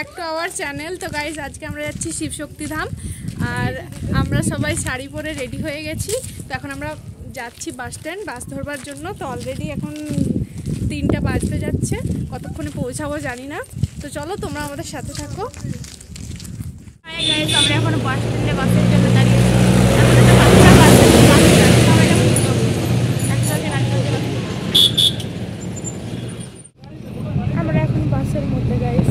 Back to our channel. তো guys আজকে আমরা যাচ্ছি শিবশক্তি ধাম, আর আমরা সবাই শাড়ি পরে রেডি হয়ে গেছি। তো এখন আমরা যাচ্ছি বাস স্ট্যান্ড, বাস ধরবার জন্য। তো অলরেডি এখন 3টা বাজতে যাচ্ছে, কতক্ষণে পৌঁছাবো জানি না। তো চলো তোমরা আমাদের সাথে থাকো। গাইজ আমরা এখন বাস স্ট্যান্ডে বাসের জন্য দাঁড়িয়েছি। আমরা এখন বাসের মধ্যে গাইজ।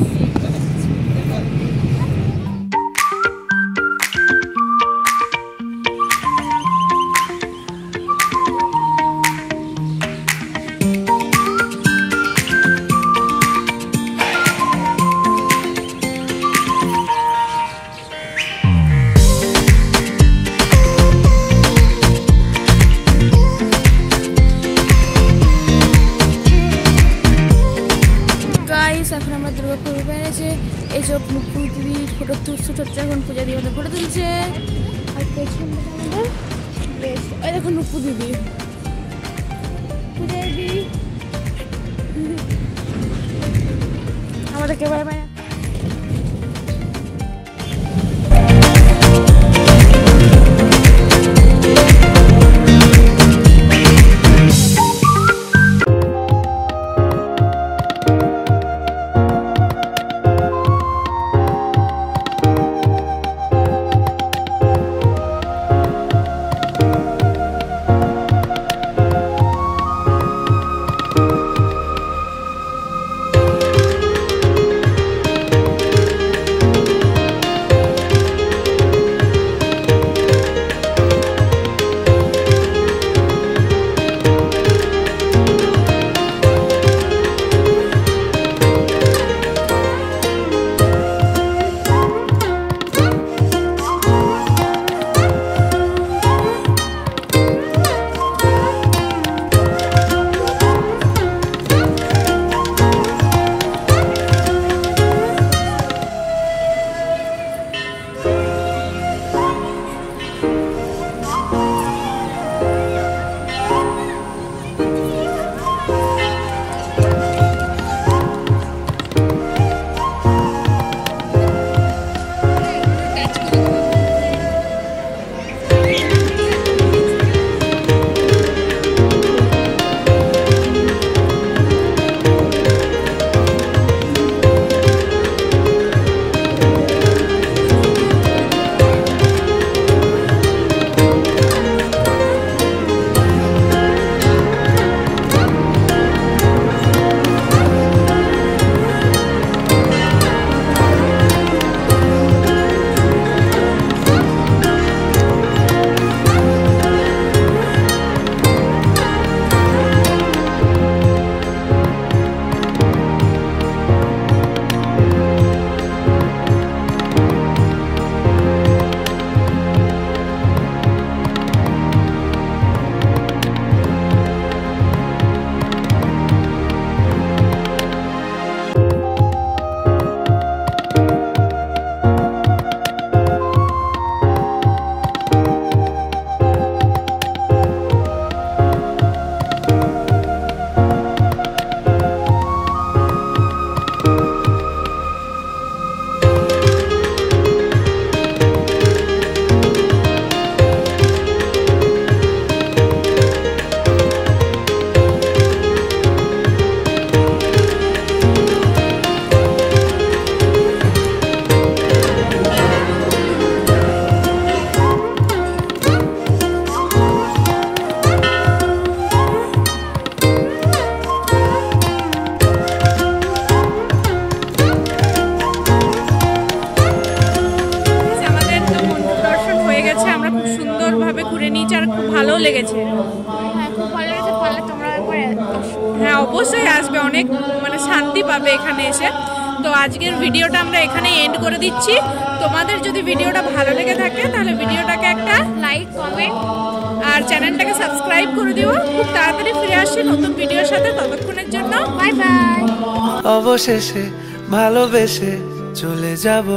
এখন আমরা দুর্গাপুর বেড়েছে, এইসব পৃথিবীর ফটো শুট হচ্ছে। এখন পূজা দিদি ফটো তুলছে, আর পেছনে আমাদের বেশ ওই দেখুন নুপু দিদি, পূজা দিদি আমাদেরকে বাই বাই। ভালো লেগেছে, হ্যাঁ খুব ভালো লেগেছে। পারলে তোমরা হ্যাঁ অবশ্যই আসবে, অনেক মানে শান্তি পাবে এখানে এসে। তো আজকের ভিডিওটা আমরা এখানে এন্ড করে দিচ্ছি। তোমাদের যদি ভিডিওটা ভালো লেগে থাকে তাহলে ভিডিওটাকে একটা লাইক, কমেন্ট আর চ্যানেলটাকে সাবস্ক্রাইব করে দিও। খুব তাড়াতাড়ি ফিরে আসছি নতুন ভিডিওর সাথে, ততক্ষণের জন্য বাই বাই। অবশেষে ভালোবেসে চলে যাব।